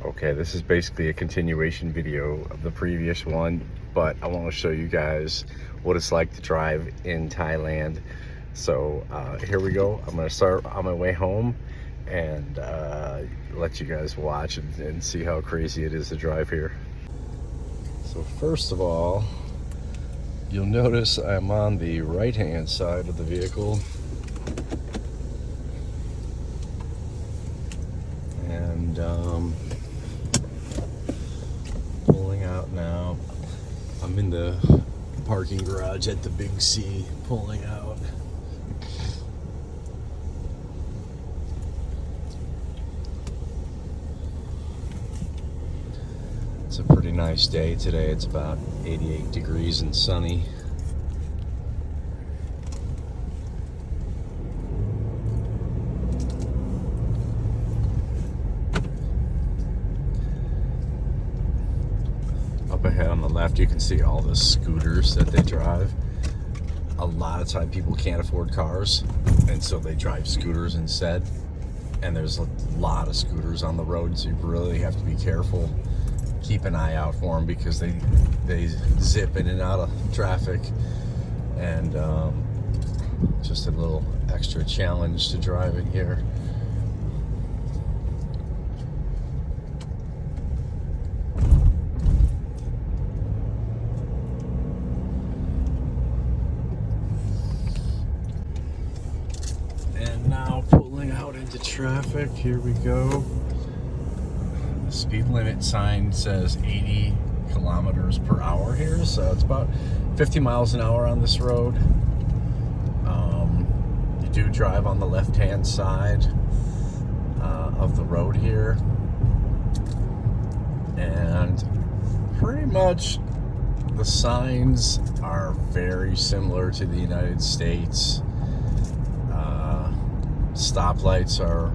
Okay, this is basically a continuation video of the previous one, but I want to show you guys what it's like to drive in Thailand. So here we go. I'm going to start on my way home and let you guys watch and see how crazy it is to drive here. So first of all, you'll notice I'm on the right-hand side of the vehicle. And pulling out now. I'm in the parking garage at the Big C, pulling out. It's a pretty nice day today. It's about 88 degrees and sunny. Up ahead on the left, you can see all the scooters that they drive. A lot of time people can't afford cars, and so they drive scooters instead. And there's a lot of scooters on the road, so you really have to be careful. Keep an eye out for them because they zip in and out of traffic. And just a little extra challenge to driving here. And now pulling out into traffic, here we go. The speed limit sign says 80 kilometers per hour here, so it's about 50 miles an hour on this road. You do drive on the left-hand side of the road here, and pretty much the signs are very similar to the United States. Stoplights are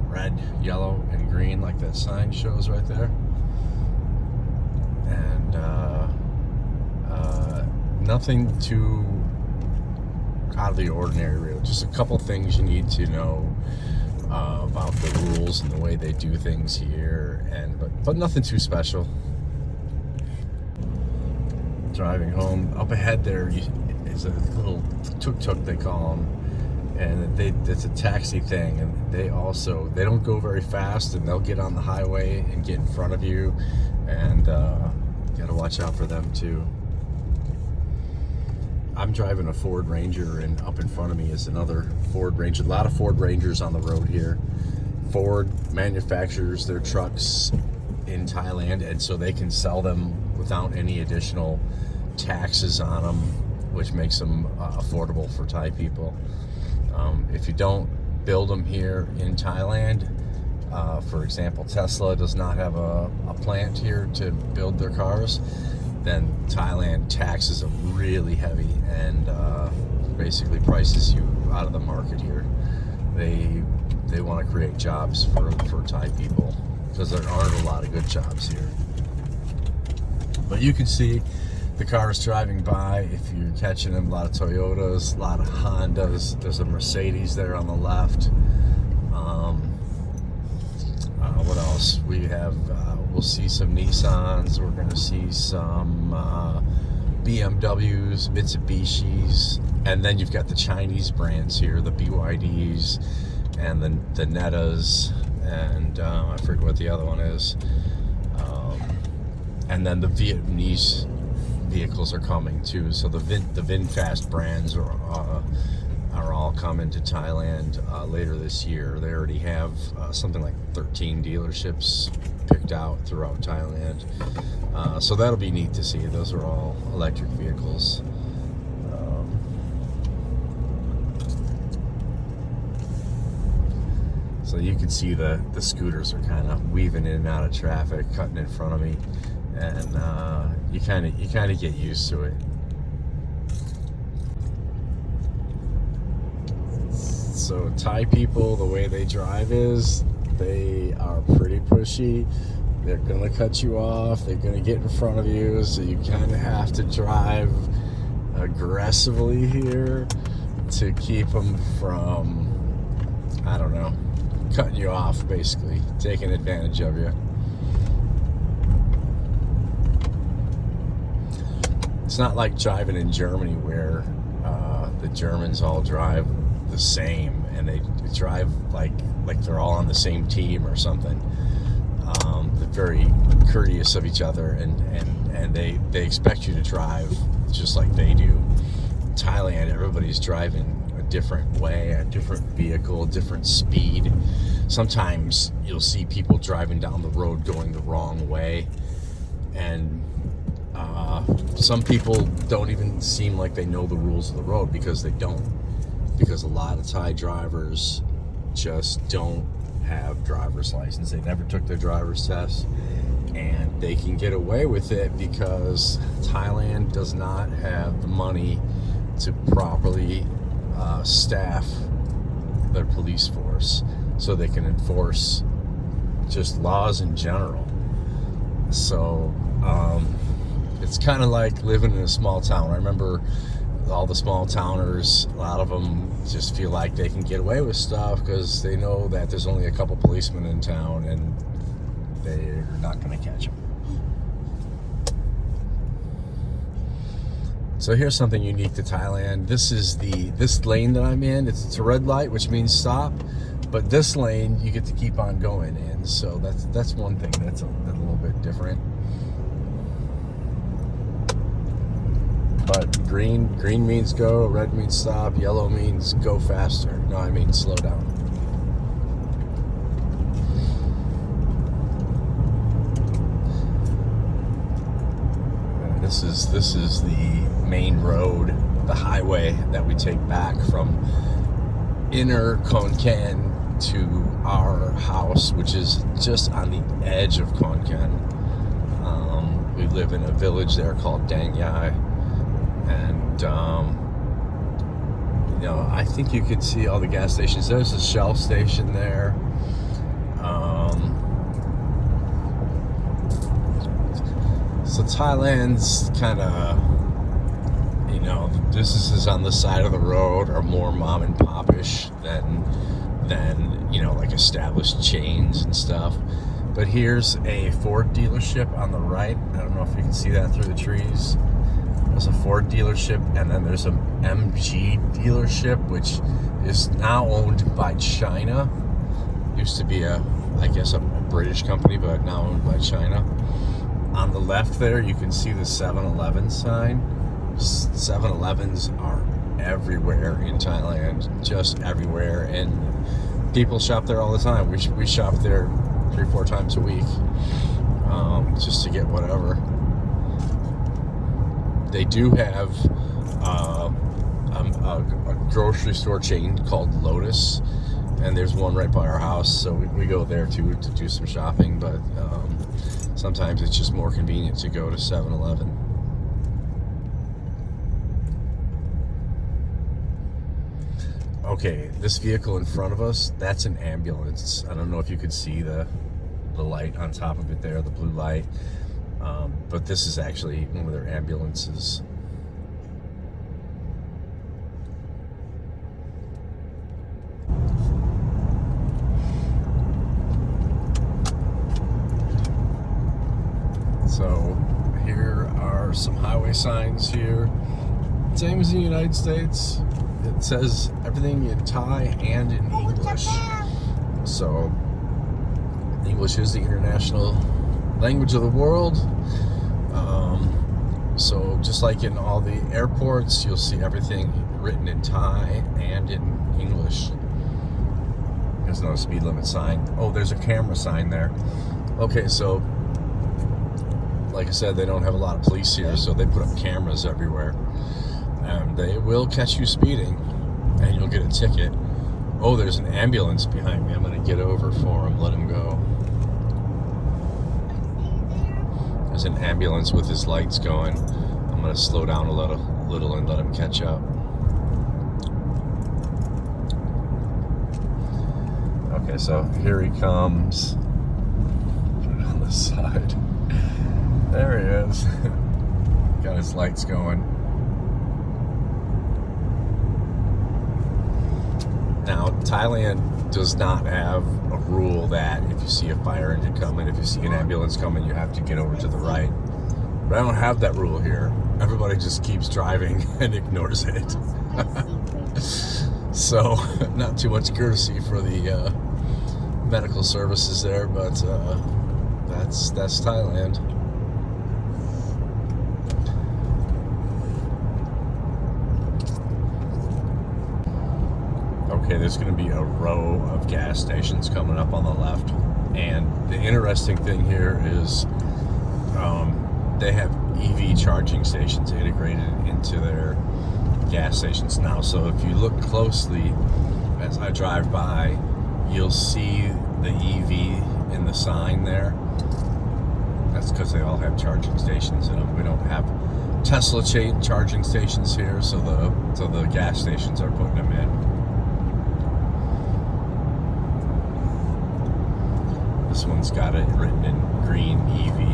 red, yellow, and green, like that sign shows right there. And nothing too out of the ordinary, really. Just a couple things you need to know about the rules and the way they do things here, and but nothing too special. Driving home, up ahead there is a little tuk-tuk, they call them. And it's a taxi thing, and they don't go very fast, and they'll get on the highway and get in front of you, and you gotta watch out for them too. I'm driving a Ford Ranger, and up in front of me is another Ford Ranger. A lot of Ford Rangers on the road here. Ford manufactures their trucks in Thailand, and so they can sell them without any additional taxes on them, which makes them affordable for Thai people. If you don't build them here in Thailand, for example, Tesla does not have a plant here to build their cars, then Thailand taxes them really heavy and basically prices you out of the market here. They want to create jobs for Thai people because there aren't a lot of good jobs here. But you can see the cars driving by, if you're catching them, a lot of Toyotas, a lot of Hondas. There's a Mercedes there on the left. What else? We have, we'll see some Nissans. We're going to see some BMWs, Mitsubishis. And then you've got the Chinese brands here, the BYDs and the Nettas. And I forget what the other one is. And then the Vietnamese vehicles are coming too, so the VinFast brands are all coming to Thailand later this year. They already have something like 13 dealerships picked out throughout Thailand, so that'll be neat to see. Those are all electric vehicles. So you can see the scooters are kind of weaving in and out of traffic, cutting in front of me. And you kind of get used to it. So Thai people, the way they drive is they are pretty pushy. They're gonna cut you off. They're gonna get in front of you. So you kind of have to drive aggressively here to keep them from, I don't know, cutting you off, basically, taking advantage of you. It's not like driving in Germany where the Germans all drive the same and they drive like they're all on the same team or something. They're very courteous of each other, and they expect you to drive just like they do. In Thailand, everybody's driving a different way, a different vehicle, different speed. Sometimes you'll see people driving down the road going the wrong way, and some people don't even seem like they know the rules of the road because they don't. Because a lot of Thai drivers just don't have driver's license. They never took their driver's test, and they can get away with it because Thailand does not have the money to properly staff their police force so they can enforce just laws in general. So it's kind of like living in a small town. I remember all the small towners, a lot of them just feel like they can get away with stuff because they know that there's only a couple policemen in town and they're not going to catch them. So here's something unique to Thailand. This lane that I'm in, it's a red light, which means stop, but this lane you get to keep on going in. So that's one thing that's a little bit different. But green means go, red means stop, yellow means go faster. No, I mean slow down. And this is the main road, the highway that we take back from inner Khon Kaen to our house, which is just on the edge of Khon Kaen. We live in a village there called Dang Yai. And I think you could see all the gas stations. There's a Shell station there. So Thailand's kind of, the businesses on the side of the road are more mom and pop-ish than like established chains and stuff. But here's a Ford dealership on the right. I don't know if you can see that through the trees. There's a Ford dealership, and then there's an MG dealership, which is now owned by China. Used to be a British company, but now owned by China. On the left there, you can see the 7-Eleven sign. 7-Elevens are everywhere in Thailand, just everywhere, and people shop there all the time. We shop there 3-4 times a week, just to get whatever. They do have a grocery store chain called Lotus, and there's one right by our house, so we go there too to do some shopping, but sometimes it's just more convenient to go to 7-Eleven. Okay, this vehicle in front of us, that's an ambulance. I don't know if you could see the light on top of it there, the blue light. But this is actually one of their ambulances. So here are some highway signs here. Same as in the United States. It says everything in Thai and in English. So English is the international language of the world. So just like in all the airports, you'll see everything written in Thai and in English. There's no speed limit sign. Oh, there's a camera sign there. Okay, so like I said, they don't have a lot of police here, so they put up cameras everywhere. And they will catch you speeding, and you'll get a ticket. Oh, there's an ambulance behind me. I'm going to get over for him, let him go. There's an ambulance with his lights going. I'm going to slow down a little and let him catch up. Okay, so here he comes. Put it on the side. There he is. Got his lights going. Now, Thailand does not have a rule that if you see a fire engine coming, if you see an ambulance coming, you have to get over to the right. But I don't have that rule here. Everybody just keeps driving and ignores it. So, not too much courtesy for the medical services there, but that's Thailand. Okay, there's going to be a row of gas stations coming up on the left, and the interesting thing here is they have EV charging stations integrated into their gas stations now. So if you look closely as I drive by, you'll see the EV in the sign there. That's because they all have charging stations in them. We don't have Tesla charging stations here, so the gas stations are putting them in. This one's got it written in green EV.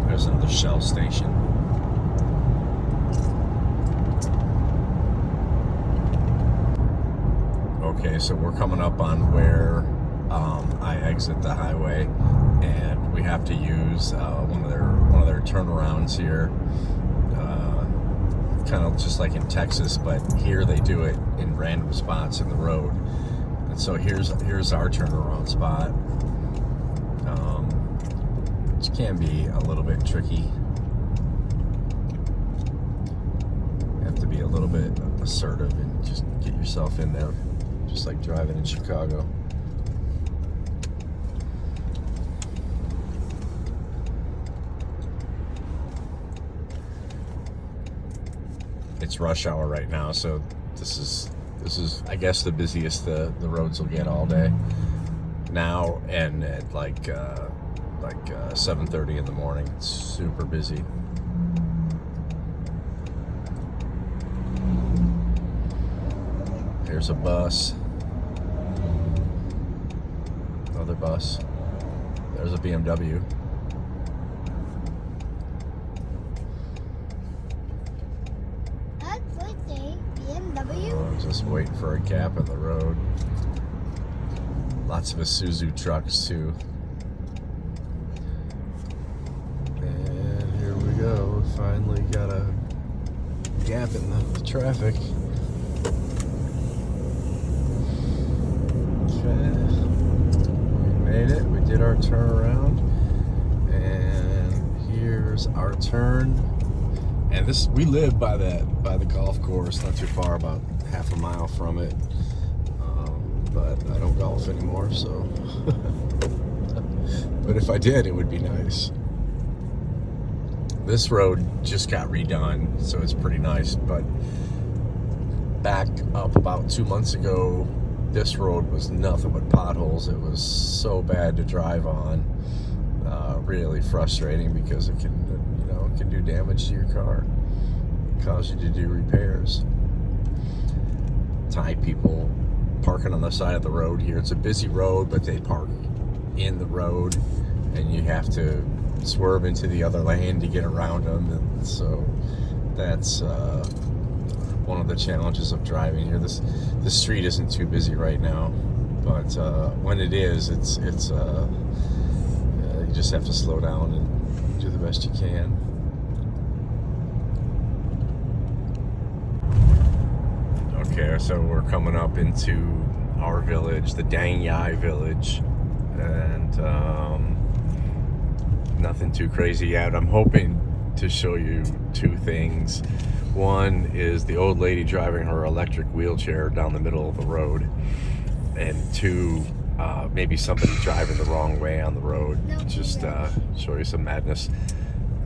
There's another Shell station. Okay, so we're coming up on where I exit the highway, and we have to use one of their turnarounds here, kind of just like in Texas, but here they do it in random spots in the road. And so here's our turnaround spot, which can be a little bit tricky. You have to be a little bit assertive and just get yourself in there, just like driving in Chicago. It's rush hour right now, so this is I guess the busiest the roads will get all day now, and at like 7:30 in the morning, it's super busy. Here's a bus, another bus. There's a BMW. That's like a BMW. I'm just waiting for a gap in the road. Lots of Isuzu trucks too. And here we go. We finally got a gap in the traffic. We made it. We did our turnaround, and here's our turn. And this, we live by the golf course, not too far, about half a mile from it. But I don't golf anymore, so. But if I did, it would be nice. This road just got redone, so it's pretty nice. But back up about 2 months ago, this road was nothing but potholes. It was so bad to drive on. Really frustrating, because it can do damage to your car, cause you to do repairs. Thai people parking on the side of the road here. It's a busy road, but they park in the road, and you have to swerve into the other lane to get around them. And so that's one of the challenges of driving here. This street isn't too busy right now, but when it is, it's you just have to slow down and do the best you can. Okay, so we're coming up into our village, the Dang Yai village, and nothing too crazy yet. I'm hoping to show you two things. One is the old lady driving her electric wheelchair down the middle of the road, and two, maybe somebody driving the wrong way on the road. Just show you some madness.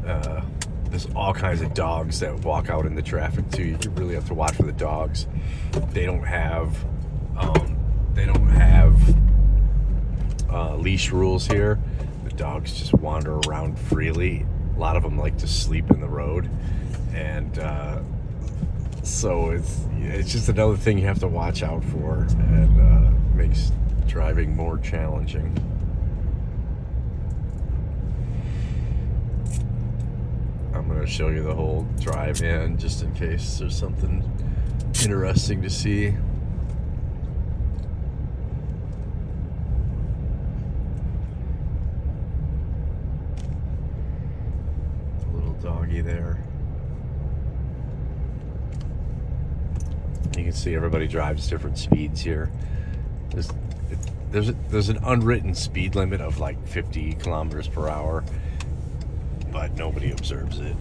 There's all kinds of dogs that walk out in the traffic too. You really have to watch for the dogs. They don't have leash rules here. The dogs just wander around freely. A lot of them like to sleep in the road, and so it's just another thing you have to watch out for, and makes driving more challenging. I'm going to show you the whole drive in, just in case there's something interesting to see. doggy there. You can see everybody drives different speeds here. There's an unwritten speed limit of like 50 kilometers per hour, but nobody observes it.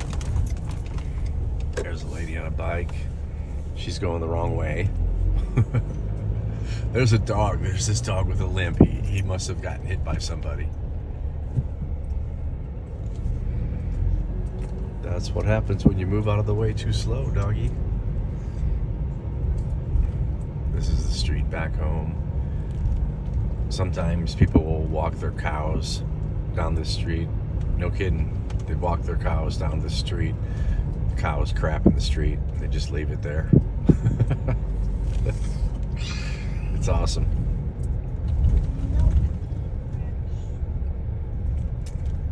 There's a lady on a bike. She's going the wrong way. There's a dog. There's this dog with a limp. He must have gotten hit by somebody. That's what happens when you move out of the way too slow, doggy. This is the street back home. Sometimes people will walk their cows down this street. No kidding. They walk their cows down the street. Cows crap in the street. They just leave it there. It's awesome.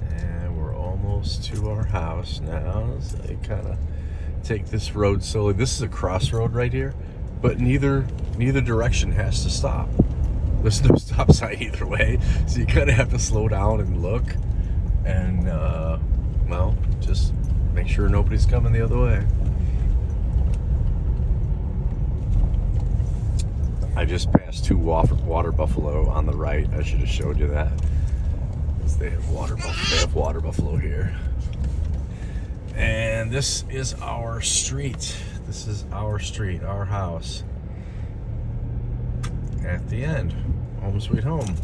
And we're almost to our house now. So I kind of take this road slowly. This is a crossroad right here, but neither direction has to stop. There's no stop sign either way, so you kind of have to slow down and look, and well, just make sure nobody's coming the other way. I just passed two water buffalo on the right. I should have showed you that. They have water buffalo here. And this is our street. This is our street, our house. At the end, home sweet home.